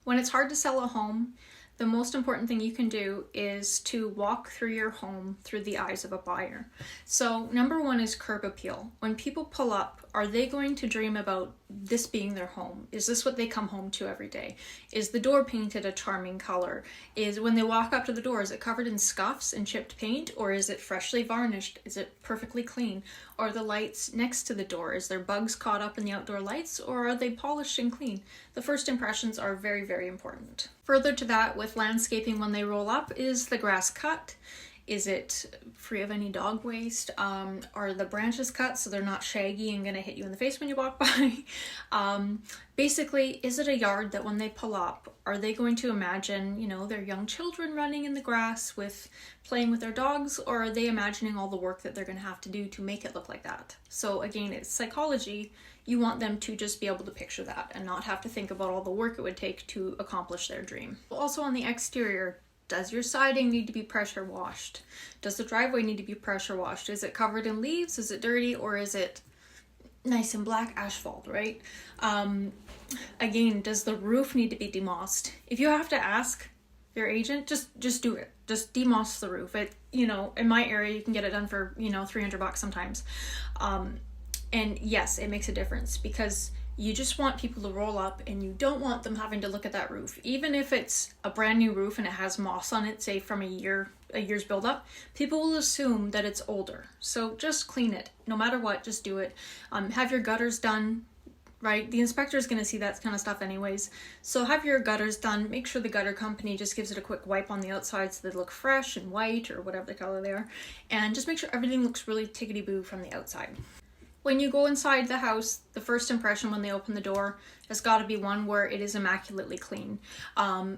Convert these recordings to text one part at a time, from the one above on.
When it's hard to sell a home, the most important thing you can do is to walk through your home through the eyes of a buyer. So number one is curb appeal. When people pull up, are they going to dream about this being their home? Is this what they come home to every day? Is the door painted a charming color? Is when they walk up to the door, is it covered in scuffs and chipped paint, or is it freshly varnished? Is it perfectly clean? Are the lights next to the door? Is there bugs caught up in the outdoor lights, or are they polished and clean? The first impressions are very, very important. Further to that, with landscaping when they roll up, is the grass cut? Is it free of any dog waste? Are the branches cut so they're not shaggy and gonna hit you in the face when you walk by? Basically, is it a yard that when they pull up, are they going to imagine, their young children running in the grass playing with their dogs, or are they imagining all the work that they're gonna have to do to make it look like that? So again, it's psychology. You want them to just be able to picture that and not have to think about all the work it would take to accomplish their dream. Also on the exterior, does your siding need to be pressure washed? Does the driveway need to be pressure washed? Is it covered in leaves? Is it dirty? Or is it nice and black asphalt, right? Again, does the roof need to be demossed? If you have to ask your agent, just do it. Just demoss the roof. In my area, you can get it done for, $300 sometimes. And yes, it makes a difference because you just want people to roll up and you don't want them having to look at that roof. Even if it's a brand new roof and it has moss on it, say from a year's buildup, people will assume that it's older. So just clean it. No matter what, just do it. Have your gutters done, right? The inspector is going to see that kind of stuff anyways. So have your gutters done. Make sure the gutter company just gives it a quick wipe on the outside so they look fresh and white or whatever the color they are. And just make sure everything looks really tickety-boo from the outside. When you go inside the house, the first impression when they open the door has got to be one where it is immaculately clean.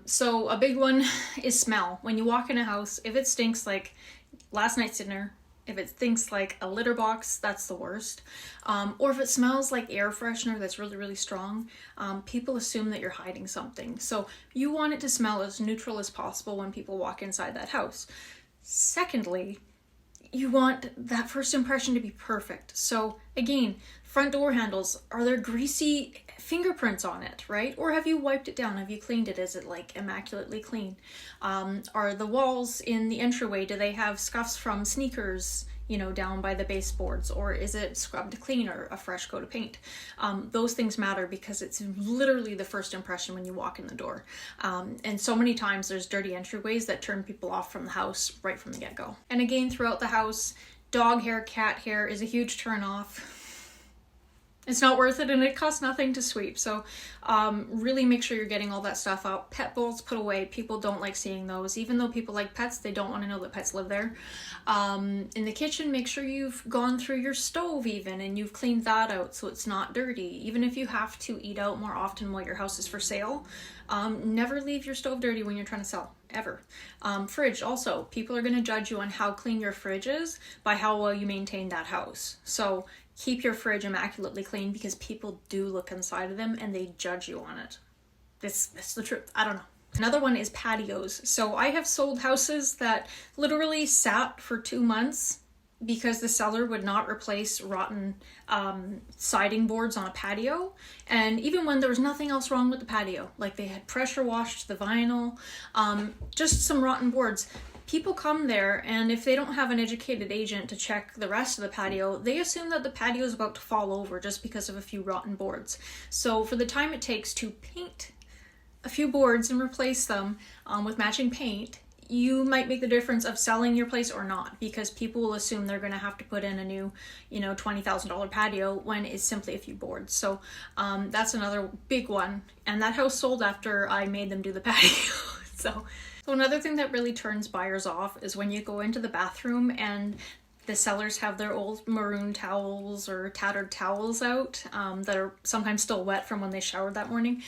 So a big one is smell. When you walk in a house, if it stinks like last night's dinner, if it stinks like a litter box, that's the worst. Or if it smells like air freshener that's really, really strong, people assume that you're hiding something. So you want it to smell as neutral as possible when people walk inside that house. Secondly, you want that first impression to be perfect. So again, front door handles, are there greasy fingerprints on it, right? Or have you wiped it down? Have you cleaned it? Is it like immaculately clean? Are the walls in the entryway, do they have scuffs from sneakers, down by the baseboards, or is it scrubbed clean or a fresh coat of paint? Those things matter because it's literally the first impression when you walk in the door. And so many times there's dirty entryways that turn people off from the house right from the get-go. And again, throughout the house, dog hair, cat hair is a huge turn off. It's not worth it and it costs nothing to sweep. So really make sure you're getting all that stuff out. Pet bowls put away. People don't like seeing those. Even though people like pets, they don't want to know that pets live there. In the kitchen, make sure you've gone through your stove even and you've cleaned that out so it's not dirty. Even if you have to eat out more often while your house is for sale, never leave your stove dirty when you're trying to sell. Ever. Fridge also, people are going to judge you on how clean your fridge is by how well you maintain that house. So keep your fridge immaculately clean because people do look inside of them and they judge you on it. It's the truth. I don't know. Another one is patios. So I have sold houses that literally sat for 2 months because the seller would not replace rotten siding boards on a patio. And even when there was nothing else wrong with the patio, like they had pressure washed the vinyl, just some rotten boards. People come there, and if they don't have an educated agent to check the rest of the patio, they assume that the patio is about to fall over just because of a few rotten boards. So for the time it takes to paint a few boards and replace them with matching paint, you might make the difference of selling your place or not, because people will assume they're going to have to put in a new, $20,000 patio when it's simply a few boards. So that's another big one. And that house sold after I made them do the patio. So another thing that really turns buyers off is when you go into the bathroom and the sellers have their old maroon towels or tattered towels out that are sometimes still wet from when they showered that morning.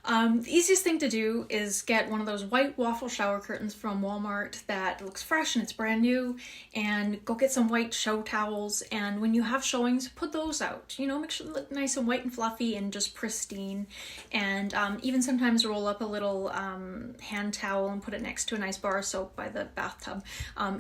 The easiest thing to do is get one of those white waffle shower curtains from Walmart that looks fresh and it's brand new, and go get some white show towels, and when you have showings, put those out. Make sure they look nice and white and fluffy and just pristine, and even sometimes roll up a little hand towel and put it next to a nice bar of soap by the bathtub.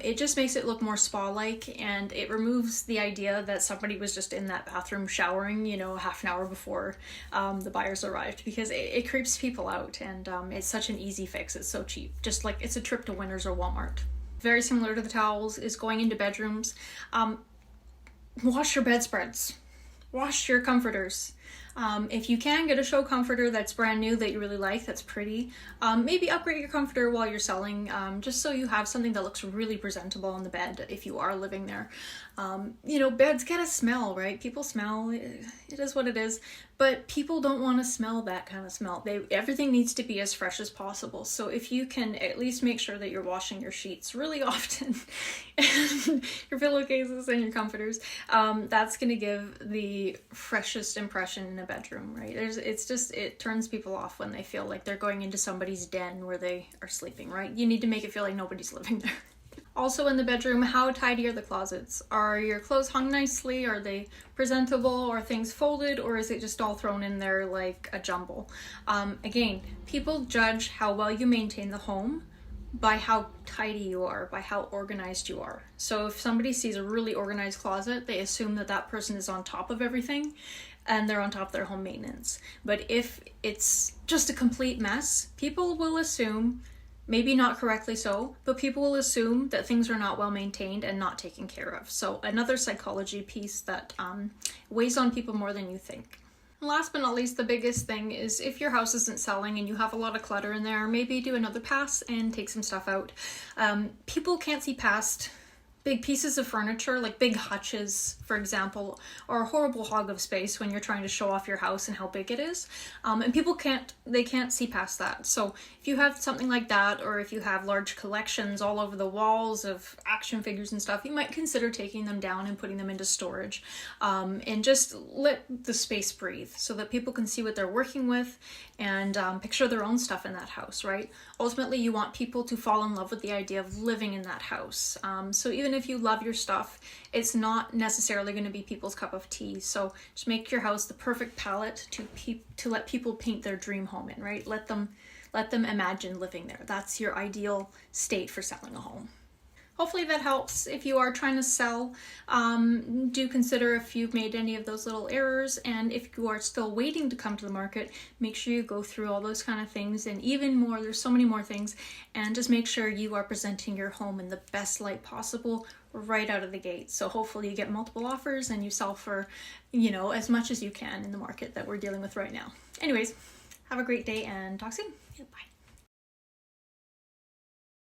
It just makes it look more spa-like, and it removes the idea that somebody was just in that bathroom showering, half an hour before the buyers arrived, because it creeps people out, and it's such an easy fix. It's so cheap, just like it's a trip to Winners or Walmart. Very similar to the towels is going into bedrooms. Wash your bedspreads, wash your comforters. If you can, get a show comforter that's brand new that you really like, that's pretty. Maybe upgrade your comforter while you're selling, just so you have something that looks really presentable on the bed if you are living there. Beds get a smell, right? People smell, it is what it is, but people don't want to smell that kind of smell. Everything needs to be as fresh as possible. So if you can at least make sure that you're washing your sheets really often, and your pillowcases and your comforters, that's going to give the freshest impression in a bedroom, right? It turns people off when they feel like they're going into somebody's den where they are sleeping, right? You need to make it feel like nobody's living there. Also in the bedroom, how tidy are the closets? Are your clothes hung nicely? Are they presentable? Are things folded? Or is it just all thrown in there like a jumble? Again, people judge how well you maintain the home by how tidy you are, by how organized you are. So if somebody sees a really organized closet, they assume that that person is on top of everything and they're on top of their home maintenance. But if it's just a complete mess, people will assume, maybe not correctly so, but people will assume that things are not well maintained and not taken care of. So another psychology piece that weighs on people more than you think. And last but not least, the biggest thing is if your house isn't selling and you have a lot of clutter in there, maybe do another pass and take some stuff out. People can't see past big pieces of furniture, like big hutches, for example, are a horrible hog of space when you're trying to show off your house and how big it is. And people can't see past that. So if you have something like that, or if you have large collections all over the walls of action figures and stuff, you might consider taking them down and putting them into storage, and just let the space breathe so that people can see what they're working with and picture their own stuff in that house, right? Ultimately, you want people to fall in love with the idea of living in that house. So even if you love your stuff, it's not necessarily going to be people's cup of tea. So just make your house the perfect palette to let people paint their dream home in, right? Let them imagine living there. That's your ideal state for selling a home. Hopefully that helps. If you are trying to sell, do consider if you've made any of those little errors, and if you are still waiting to come to the market, make sure you go through all those kind of things and even more. There's so many more things, and just make sure you are presenting your home in the best light possible right out of the gate. So hopefully you get multiple offers and you sell for, as much as you can in the market that we're dealing with right now. Anyways, have a great day and talk soon. Bye.